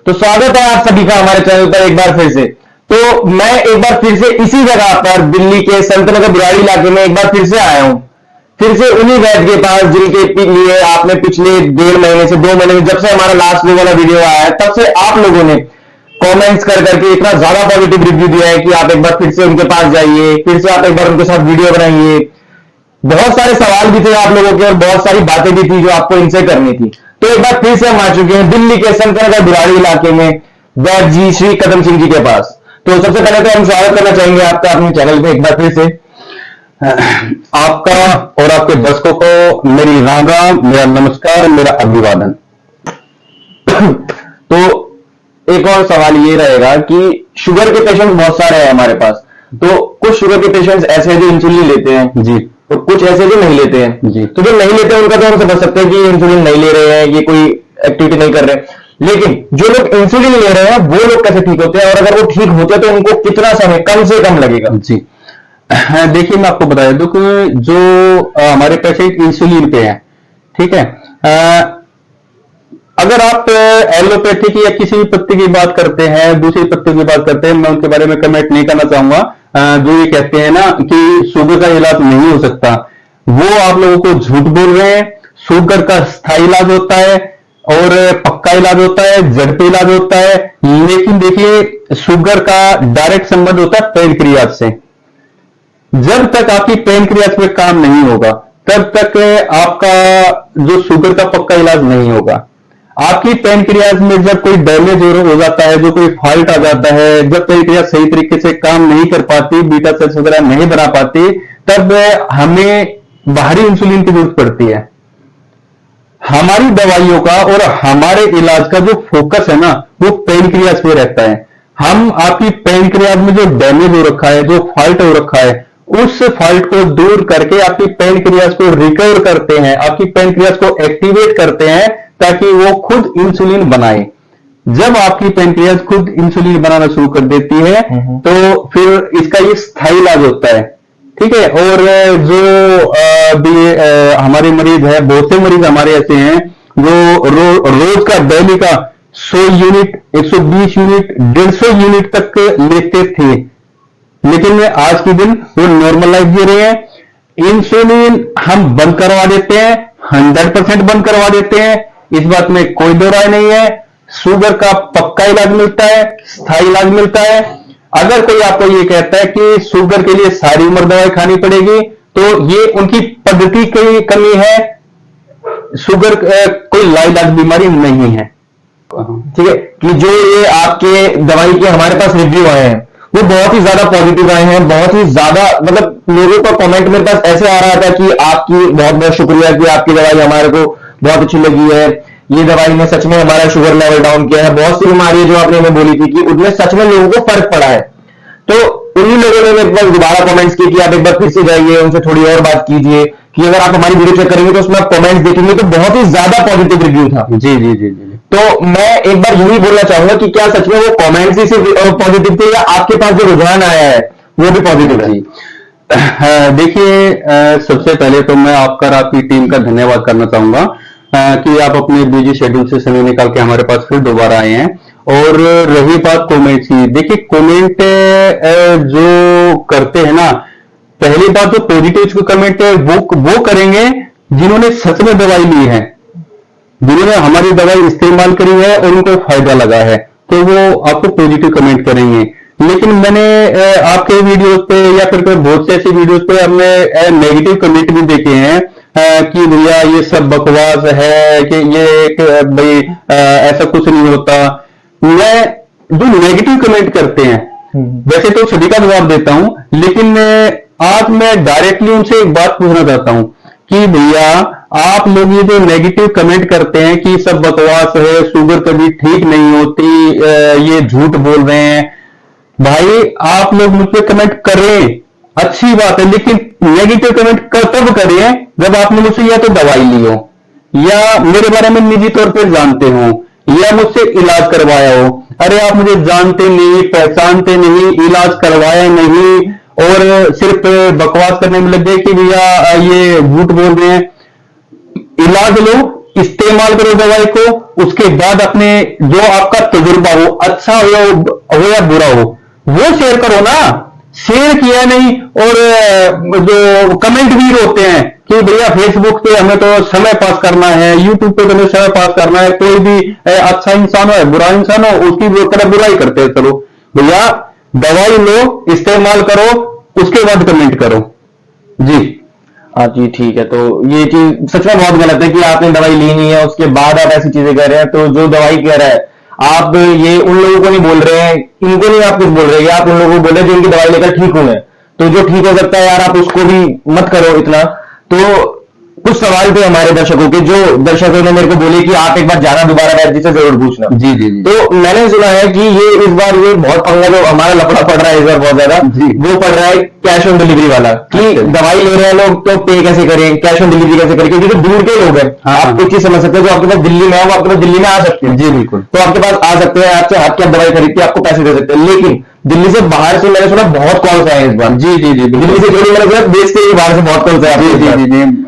तो स्वागत है आप सभी का हमारे चैनल पर एक बार फिर से। तो मैं एक बार फिर से इसी जगह पर दिल्ली के संतनगर बुराड़ी इलाके में एक बार फिर से आया हूं, फिर से उन्हीं वैद्य के पास जिनके लिए आपने पिछले 1.5 महीने से 2 महीने में, जब से हमारा लास्ट वाला वीडियो आया है, तब से आप लोगों ने कमेंट्स कर करके इतना ज्यादा पॉजिटिव रिव्यू दिया है कि आप एक बार फिर से उनके पास जाइए, फिर से आप एक बार उनके साथ वीडियो बनाइए। बहुत सारे सवाल भी थे आप लोगों के और बहुत सारी बातें भी थी जो आपको इनसे करनी थी। तो एक बार फिर से हम आ चुके हैं दिल्ली के संतनगर बुराड़ी इलाके में वैद्य जी श्री कदम सिंह जी के पास। तो सबसे पहले तो हम स्वागत करना चाहेंगे आपका अपने चैनल पे एक बार फिर से। आपका और आपके दर्शकों को मेरी राम राम, मेरा नमस्कार, मेरा अभिवादन। तो एक और सवाल ये रहेगा कि शुगर के पेशेंट बहुत सारे हैं हमारे पास, तो कुछ शुगर के पेशेंट्स ऐसे हैं जो इंसुलिन लेते हैं जी, तो कुछ ऐसे जो नहीं लेते हैं जी। तो जो नहीं लेते हैं उनका तो हम समझ सकते हैं कि इंसुलिन नहीं ले रहे हैं, ये कोई एक्टिविटी नहीं कर रहे हैं। लेकिन जो लोग इंसुलिन ले रहे हैं वो लोग कैसे ठीक होते हैं, और अगर वो ठीक होते हैं तो उनको कितना समय कम से कम लगेगा? जी, देखिए मैं आपको बता दूं कि जो हमारे पेशेंट इंसुलिन पे हैं, ठीक है, अगर आप एलोपैथिक या किसी भी पत्ते की बात करते हैं, दूसरी पत्ते की बात करते हैं, मैं उनके बारे में कमेंट नहीं करना चाहूंगा। जो ये कहते हैं ना कि शुगर का इलाज नहीं हो सकता, वो आप लोगों को झूठ बोल रहे हैं। शुगर का स्थायी इलाज होता है और पक्का इलाज होता है, जड़ पे इलाज होता है। लेकिन देखिए, शुगर का डायरेक्ट संबंध होता है पेनक्रियाज से। जब तक आपकी पेनक्रियाज पे काम नहीं होगा तब तक आपका जो शुगर का पक्का इलाज नहीं होगा। आपकी पेनक्रियाज में जब कोई डैमेज हो जाता है, जो कोई फॉल्ट आ जाता है, जब पेनक्रियाज सही तरीके से काम नहीं कर पाती, बीटा सेल्स वगैरह नहीं बना पाती, तब हमें बाहरी इंसुलिन की जरूरत पड़ती है। हमारी दवाइयों का और हमारे इलाज का जो फोकस है ना, वो पेनक्रियाज पे रहता है। हम आपकी पेनक्रियाज में जो डैमेज हो रखा है, जो फॉल्ट हो रखा है, उस फॉल्ट को दूर करके आपकी पेनक्रियाज को रिकवर करते हैं, आपकी पेनक्रियाज को एक्टिवेट करते हैं ताकि वो खुद इंसुलिन बनाए। जब आपकी पेनक्रियाज खुद इंसुलिन बनाना शुरू कर देती है तो फिर इसका ये स्थायी इलाज होता है, ठीक है। और जो हमारे मरीज है, बहुत से मरीज हमारे ऐसे हैं जो रोज का डेली का 100 यूनिट, 120 यूनिट, 150 यूनिट तक लेते थे, लेकिन आज के दिन वो नॉर्मल लाइफ जी रहे हैं। इंसुलिन हम बंद करवा देते हैं, 100% बंद करवा देते हैं, इस बात में कोई दो राय नहीं है। शुगर का पक्का इलाज मिलता है, स्थायी इलाज मिलता है। अगर कोई आपको ये कहता है कि शुगर के लिए सारी उम्र दवाई खानी पड़ेगी, तो ये उनकी पद्धति की कमी है। शुगर कोई लाइलाज बीमारी नहीं है, ठीक है। कि जो ये आपके दवाई के हमारे पास रिव्यू आए हैं वो बहुत ही ज्यादा पॉजिटिव आए हैं, बहुत ही ज्यादा, मतलब लोगों का कमेंट मेरे पास ऐसे आ रहा था कि आपकी बहुत बहुत शुक्रिया कि आपकी दवाई हमारे को बहुत अच्छी लगी है, ये दवाई ने सच में हमारा शुगर लेवल डाउन किया है। बहुत सी बीमारी जो आपने हमें बोली थी कि उनमें सच में लोगों को फर्क पड़ा है। तो उन्हीं लोगों ने मेरे पास दोबारा कमेंट्स किए कि आप एक बार फिर से जाइए, उनसे थोड़ी और बात कीजिए, कि अगर आप हमारी वीडियो चेक करेंगे तो उसमें आप कमेंट्स देखेंगे तो बहुत ही ज्यादा पॉजिटिव रिव्यू था। जी जी जी जी। तो मैं एक बार यही बोलना चाहूंगा कि क्या सच में वो कमेंट्स ही सिर्फ पॉजिटिव थे या आपके पास जो रुझान आया है वो भी पॉजिटिव है? देखिए, सबसे पहले तो मैं आपका और आपकी टीम का धन्यवाद करना चाहूंगा कि आप अपने बिजी शेड्यूल से समय निकाल के हमारे पास फिर दोबारा आए हैं। और रही बात कमेंट की, देखिए कमेंट जो करते हैं ना, पहली बात जो पॉजिटिव कमेंट है वो करेंगे जिन्होंने सच में दवाई ली है, जिन्होंने हमारी दवाई इस्तेमाल करी है और उनको फायदा लगा है, तो वो आपको पॉजिटिव कमेंट करेंगे। लेकिन मैंने आपके वीडियोस पे या फिर बहुत से ऐसी वीडियोस पे हमने नेगेटिव कमेंट भी देखे हैं कि भैया ये सब बकवास है, कि ये भाई ऐसा कुछ नहीं होता। मैं जो नेगेटिव कमेंट करते हैं वैसे तो सभी का जवाब देता हूं, लेकिन आज मैं डायरेक्टली उनसे एक बात पूछना चाहता हूं कि भैया आप लोग ये जो नेगेटिव कमेंट करते हैं कि सब बकवास है, शुगर कभी ठीक नहीं होती, ये झूठ बोल रहे हैं, भाई आप लोग मुझ पर कमेंट करें, अच्छी बात है, लेकिन नेगेटिव कमेंट तब करें जब आपने मुझसे या तो दवाई ली हो, या मेरे बारे में निजी तौर पर जानते हो, या मुझसे इलाज करवाया हो। अरे आप मुझे जानते नहीं, पहचानते नहीं, इलाज करवाया नहीं और सिर्फ बकवास करने में लग गए कि भैया ये झूठ बोल रहे हैं। इलाज लो, इस्तेमाल करो दवाई को, उसके बाद अपने जो आपका तजुर्बा हो, अच्छा हो या बुरा हो, वो शेयर करो ना। शेयर किया नहीं और जो कमेंट भी होते हैं कि भैया फेसबुक पे हमें तो समय पास करना है, यूट्यूब पे तो हमें समय पास करना है, कोई भी अच्छा इंसान हो या बुरा इंसान हो उसकी वो तरह बुराई करते हैं। चलो भैया दवाई लो, इस्तेमाल करो, उसके बाद कमेंट करो। जी हाँ जी, ठीक है। तो ये चीज सच में बहुत गलत है कि आपने दवाई ली नहीं है, उसके बाद आप ऐसी चीजें कर रहे हैं। तो जो दवाई कह रहा है, आप ये उन लोगों को नहीं बोल रहे हैं, इनको नहीं आप कुछ बोल रहे हैं, आप उन लोगों को बोल रहे हैं जो इनकी दवाई लेकर ठीक हुए हैं। तो जो ठीक हो सकता है यार, आप उसको भी मत करो इतना। तो कुछ सवाल थे हमारे दर्शकों के, जो दर्शकों ने मेरे को बोले कि आप एक बार जाना दोबारा वैद्य जी से जरूर पूछना। जी जी जी। तो मैंने सुना है कि ये इस बार ये बहुत पंगा जो हमारा लफड़ा पड़ रहा है इस बार बहुत ज्यादा, वो पड़ रहा है कैश ऑन डिलीवरी वाला, कि दवाई ले रहे हैं लोग तो पे कैसे करें, कैश ऑन डिलीवरी कैसे करें, क्योंकि जो दूर के लोग हैं, आप एक चीज समझ सकते हैं, जो आपके पास दिल्ली में है वो आपके पास दिल्ली में आ सकते हैं। जी बिल्कुल। तो आपके पास आ सकते हैं, आपसे हाथ की दवाई खरीद के आपको पैसे दे सकते हैं। लेकिन दिल्ली से बाहर से मैंने सुना बहुत कॉल्स आए इस बार। जी जी जी। दिल्ली से क्यों, मैंने सुना देश के बाहर से बहुत कॉल्स आए। जी जी जी जी।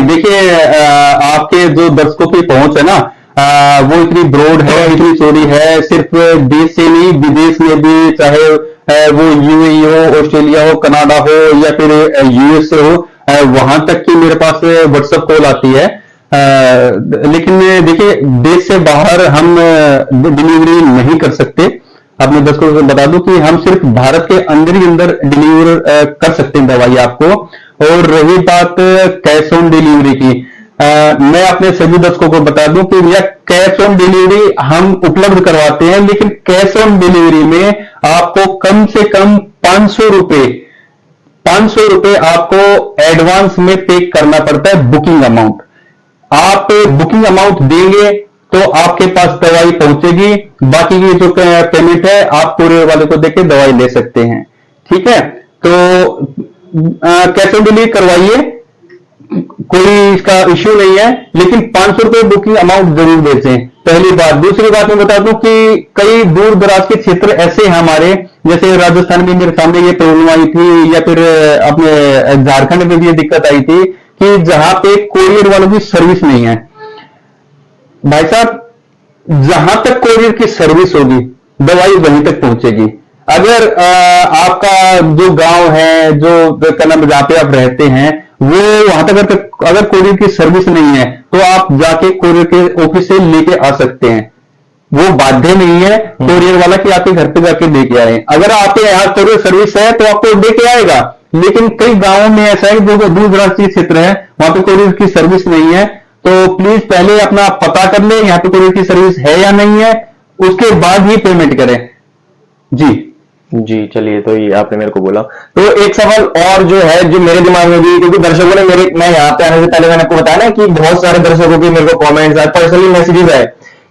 देखिए आपके जो दर्शकों की पहुंच है ना, वो इतनी ब्रॉड है, इतनी चौड़ी है, सिर्फ देश से नहीं विदेश में भी, चाहे वो यूएई हो, ऑस्ट्रेलिया हो, कनाडा हो या फिर यूएसए हो, वहां तक की मेरे पास व्हाट्सएप कॉल आती है। लेकिन देखिए देश से बाहर हम डिलीवरी नहीं कर सकते। अपने दर्शकों को बता दूं कि हम सिर्फ भारत के अंदर ही अंदर डिलीवर कर सकते हैं दवाई आपको। और रही बात कैश ऑन डिलीवरी की, मैं अपने सभी दर्शकों को बता दूं कि भैया कैश ऑन डिलीवरी हम उपलब्ध करवाते हैं, लेकिन कैश ऑन डिलीवरी में आपको कम से कम 500 रुपए आपको एडवांस में पे करना पड़ता है, बुकिंग अमाउंट। आप बुकिंग अमाउंट देंगे तो आपके पास दवाई पहुंचेगी, बाकी की जो पेमेंट है आप कुरियर वाले को देके दवाई ले सकते हैं। ठीक है, तो कैश ऑन डिलीवरी करवाइए, कोई इसका इश्यू नहीं है, लेकिन 500 रुपए बुकिंग अमाउंट जरूर भेजें, पहली बात। दूसरी बात मैं बता दूं कि कई दूर दराज के क्षेत्र ऐसे हैं हमारे, जैसे राजस्थान में मेरे सामने ये प्रॉब्लम आई थी, या फिर अपने झारखंड में भी ये दिक्कत आई थी कि जहां पे कोरियर वालों की सर्विस नहीं है। भाई साहब, जहां तक कोरियर की सर्विस होगी दवाई वहीं तक पहुंचेगी। अगर आपका जो गांव है, जो जहां पे आप रहते हैं, वो वहां तक अगर कोरियर की सर्विस नहीं है तो आप जाके कोरियर के ऑफिस से लेके आ सकते हैं। वो बाध्य नहीं है कोरियर वाला कि आपके घर पे जाके लेके आए। अगर आपके यहाँ कोरियर सर्विस है तो आपको लेके आएगा, लेकिन कई गांवों में ऐसा है जो दूर दराज के क्षेत्र है वहां पे कोरियर की सर्विस नहीं है। तो प्लीज पहले अपना पता कर ले यहाँ पे कोरियर की सर्विस है या नहीं है, उसके बाद ही पेमेंट करें। जी जी, चलिए, तो ये आपने मेरे को बोला। तो एक सवाल और जो है, जो मेरे दिमाग में भी, क्योंकि दर्शकों ने मैं यहाँ पे आने से पहले मैंने आपको बताया ना कि बहुत सारे दर्शकों के मेरे को कमेंट्स आए, पर्सनली मैसेजेस आए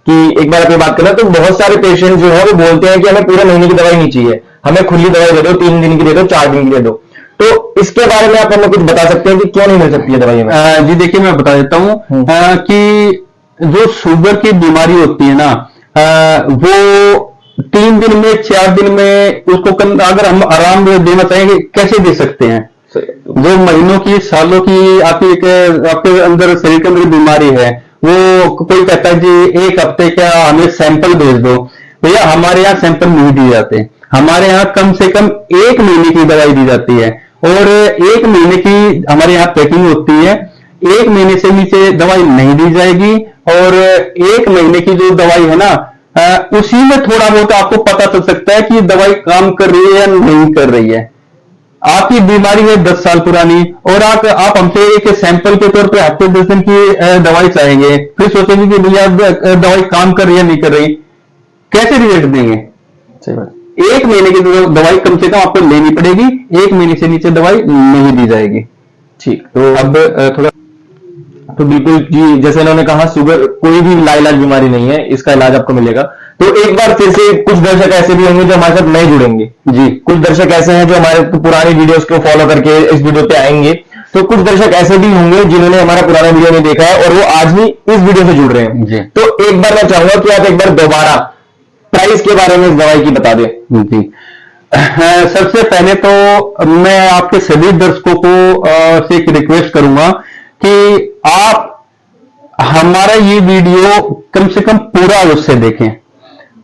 कि एक बार अपनी बात करना। तो बहुत सारे पेशेंट जो है वो बोलते हैं कि हमें पूरे महीने की दवाई नहीं चाहिए, हमें खुली दवाई दे दो, 3 दिन की दे दो, 4 दिन की दे दो। तो इसके बारे में आप हमें कुछ बता सकते हैं कि क्यों नहीं मिल सकती है दवाई में? जी देखिए, मैं बता देता हूँ कि जो शुगर की बीमारी होती है ना, वो 3 दिन में, 4 दिन में उसको अगर हम आराम देना चाहेंगे कैसे दे सकते हैं? जो महीनों की, सालों की आपके अंदर शरीर के अंदर बीमारी है, वो कोई कहता है जी 1 हफ्ते क्या हमें सैंपल भेज दो। भैया हमारे यहाँ सैंपल नहीं दिए जाते, हमारे यहाँ कम से कम 1 महीने की दवाई दी जाती है, और 1 महीने की हमारे यहाँ पैकिंग होती है। 1 महीने से नीचे दवाई नहीं दी जाएगी, और 1 महीने की जो दवाई है ना, उसी में थोड़ा बहुत आपको पता चल सकता है कि दवाई काम कर रही है या नहीं कर रही है। आपकी बीमारी है 10 साल पुरानी, और आप हमसे एक सैंपल के तौर पे हफ्ते 10 दिन की दवाई चाहेंगे, फिर सोचेंगे कि भैया दवाई काम कर रही है नहीं कर रही, कैसे रिजल्ट देंगे? सही बात। 1 महीने की दवाई कम से कम आपको लेनी पड़ेगी, 1 महीने से नीचे दवाई नहीं दी जाएगी। ठीक, तो अब थोड़ा, तो बिल्कुल जी, जैसे इन्होंने कहा, शुगर कोई भी लाइलाज बीमारी नहीं है, इसका इलाज आपको मिलेगा। तो एक बार फिर से, कुछ दर्शक ऐसे भी होंगे जो हमारे साथ नए जुड़ेंगे जी, कुछ दर्शक ऐसे हैं जो हमारे पुरानी वीडियोस को फॉलो करके इस वीडियो पे आएंगे, तो कुछ दर्शक ऐसे भी होंगे जिन्होंने हमारा पुराना वीडियो नहीं देखा है और वो आज भी इस वीडियो से जुड़ रहे हैं जी। तो एक बार मैं चाहूंगा कि आप एक बार दोबारा प्राइस के बारे में इस दवाई की बता दें जी। सबसे पहले तो मैं आपके सभी दर्शकों को से एक रिक्वेस्ट करूंगा कि आप हमारा ये वीडियो कम से कम पूरा उससे देखें।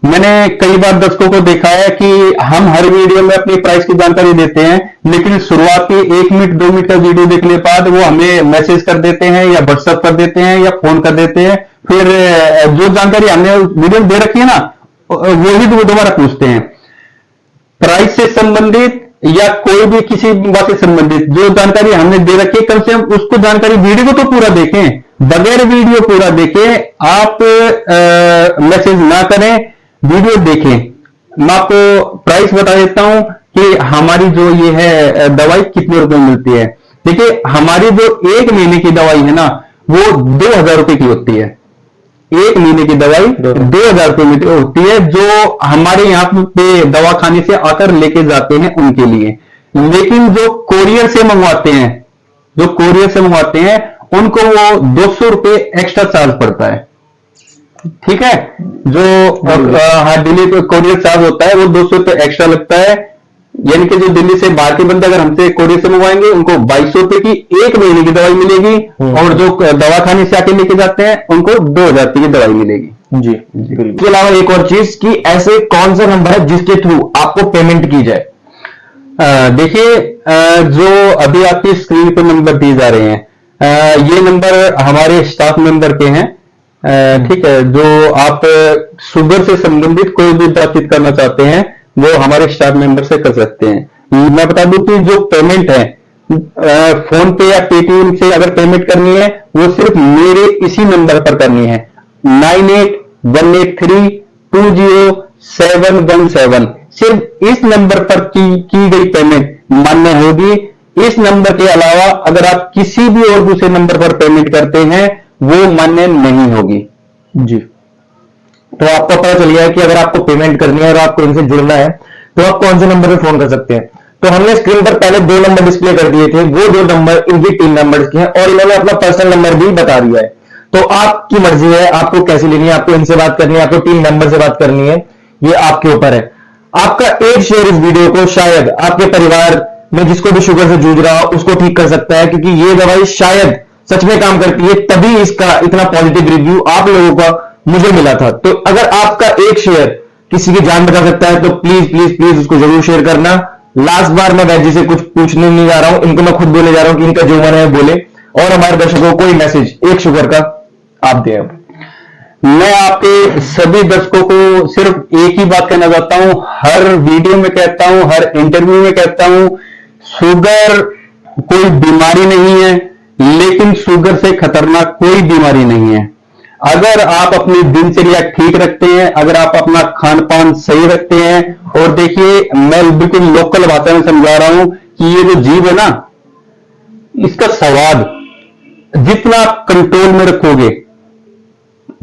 मैंने कई बार दर्शकों को देखा है कि हम हर वीडियो में अपनी प्राइस की जानकारी देते हैं, लेकिन शुरुआती 1 मिनट 2 मिनट का वीडियो देखने के बाद वो हमें मैसेज कर देते हैं या व्हाट्सएप कर देते हैं या फोन कर देते हैं। फिर जो जानकारी हमने वीडियो में दे रखी है ना, वही वो दोबारा पूछते हैं। प्राइस से संबंधित या कोई भी किसी बात से संबंधित जो जानकारी हमने दे रखी है, कम से कम उसको जानकारी वीडियो को तो पूरा देखें, बगैर वीडियो पूरा देखें आप मैसेज ना करें, वीडियो देखें। मैं आपको प्राइस बता देता हूं कि हमारी जो ये है दवाई कितने रुपए में मिलती है। देखिए, हमारी जो 1 महीने की दवाई है ना, वो 2000 रुपए की होती है। 1 महीने की दवाई 2000 रुपए में होती है, जो हमारे यहाँ पे दवाखाने से आकर लेके जाते हैं उनके लिए। लेकिन जो कोरियर से मंगवाते हैं उनको वो 200 रुपए एक्स्ट्रा चार्ज पड़ता है। ठीक है, जो हाँ दिल्ली पे कोरियर चार्ज होता है वो 200 रुपए एक्स्ट्रा लगता है। यानी कि जो दिल्ली से बाहर के बंदे अगर हमसे कोरियर से मंगवाएंगे उनको 2200 रुपए की 1 महीने की दवाई मिलेगी, और जो दवाखाने से आके लेके जाते हैं उनको 2000 रुपए की दवाई मिलेगी। जी, इसके अलावा एक और चीज कि ऐसे कौन सा नंबर है जिसके थ्रू आपको पेमेंट की जाए। देखिए, जो अभी आपकी स्क्रीन पे नंबर दिए जा रहे हैं, ये नंबर हमारे स्टाफ मेंबर के हैं। ठीक है, जो आप शुगर से संबंधित कोई भी बातचीत करना चाहते हैं वो हमारे स्टाफ मेंबर से कर सकते हैं। मैं बता दूं कि जो पेमेंट है फोन पे या पेटीएम से अगर पेमेंट करनी है वो सिर्फ मेरे इसी नंबर पर करनी है, 9818320717। सिर्फ इस नंबर पर की गई पेमेंट मान्य होगी। इस नंबर के अलावा अगर आप किसी भी और दूसरे नंबर पर पेमेंट करते हैं वो मान्य नहीं होगी। जी, तो आपको पता चल गया है कि अगर आपको पेमेंट करनी है और आपको इनसे जुड़ना है तो आप कौन से नंबर पे फोन कर सकते हैं। तो हमने स्क्रीन पर पहले 2 नंबर डिस्प्ले कर दिए थे, वो 2 नंबर इनकी टीम नंबर्स के हैं, और इन्होंने अपना पर्सनल नंबर भी बता दिया है। तो आपकी मर्जी है आपको कैसी लेनी है, आपको इनसे बात करनी है, आपको टीम मेंबर से बात करनी है, ये आपके ऊपर है। आपका एक शेयर इस वीडियो को शायद आपके परिवार में जिसको भी शुगर से जूझ रहा हो उसको ठीक कर सकता है, क्योंकि ये दवाई शायद सच में काम करती है, तभी इसका इतना पॉजिटिव रिव्यू आप लोगों का मुझे मिला था। तो अगर आपका एक शेयर किसी की जान बचा सकता है तो प्लीज प्लीज प्लीज उसको जरूर शेयर करना। लास्ट बार मैं वैजी से कुछ पूछने नहीं जा रहा हूं, इनको मैं खुद बोले जा रहा हूं कि इनका जो मन है बोले, और हमारे दर्शकों को कोई मैसेज एक शुगर का आप दें। मैं आपके सभी दर्शकों को सिर्फ एक ही बात कहना चाहता हूं, हर वीडियो में कहता हूं, हर इंटरव्यू में कहता हूं, शुगर कोई बीमारी नहीं है, लेकिन शुगर से खतरनाक कोई बीमारी नहीं है। अगर आप अपनी दिनचर्या ठीक रखते हैं, अगर आप अपना खान पान सही रखते हैं, और देखिए मैं बिल्कुल लोकल भाषा में समझा रहा हूं कि ये जो जीभ है ना, इसका स्वाद जितना आप कंट्रोल में रखोगे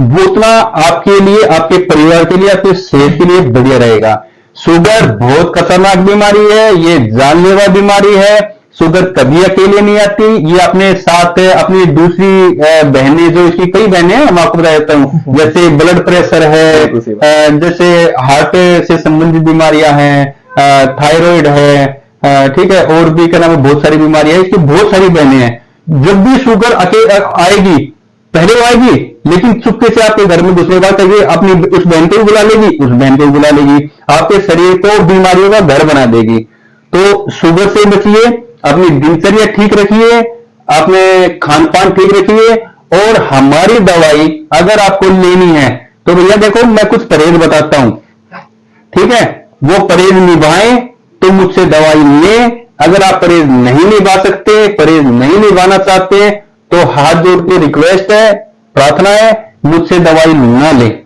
वो उतना आपके लिए, आपके परिवार के लिए, आपके सेहत के लिए बढ़िया रहेगा। शुगर बहुत खतरनाक बीमारी है, ये जानलेवा बीमारी है। शुगर कभी अकेले नहीं आती, ये अपने साथ अपनी दूसरी बहनें, जो इसकी कई बहनें हैं, मैं आपको बता देता हूं, जैसे ब्लड प्रेशर है, जैसे हार्ट से संबंधित बीमारियां हैं, थायराइड है, ठीक है, और भी क्या नाम है, बहुत सारी बीमारियां हैं, इसकी बहुत सारी बहनें हैं। जब भी शुगर अकेले आएगी, पहले वो आएगी, लेकिन चुपके से आपके घर में दूसरे बात करिए, अपनी उस बहन को भी बुला लेगी, उस बहन को भी बुला लेगी, आपके शरीर को बीमारियों का घर बना देगी। तो शुगर से बचिए, अपनी दिनचर्या ठीक रखिए, अपने खान पान ठीक रखिए, और हमारी दवाई अगर आपको लेनी है तो भैया देखो मैं कुछ परहेज बताता हूं, ठीक है, वो परहेज निभाएं तो मुझसे दवाई लें। अगर आप परहेज नहीं निभा सकते, परहेज नहीं निभाना चाहते, तो हाथ जोड़ के रिक्वेस्ट है, प्रार्थना है, मुझसे दवाई ना लें।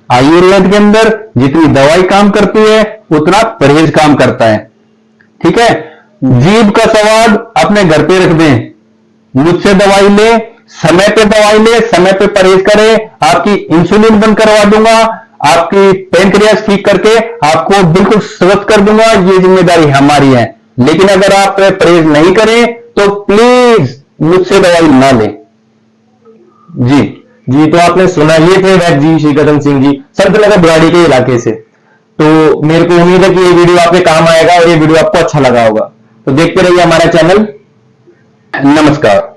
आयुर्वेद के अंदर जितनी दवाई काम करती है उतना परहेज काम करता है, ठीक है। जीभ का स्वाद अपने घर पे रख दें, मुझसे दवाई ले, समय पे दवाई ले, समय पे परहेज करें, आपकी इंसुलिन बंद करवा दूंगा, आपकी पेनक्रियास ठीक करके आपको बिल्कुल स्वस्थ कर दूंगा, ये जिम्मेदारी हमारी है। लेकिन अगर आप परहेज नहीं करें तो प्लीज मुझसे दवाई ना लें। जी जी, तो आपने सुना, ये थे वैद्य जी श्रीकदम सिंह जी, संतनगर बुराड़ी के इलाके से। तो मेरे को उम्मीद है कि ये वीडियो आपके काम आएगा और ये वीडियो आपको अच्छा लगा होगा। तो देखते रहिए हमारा चैनल। नमस्कार।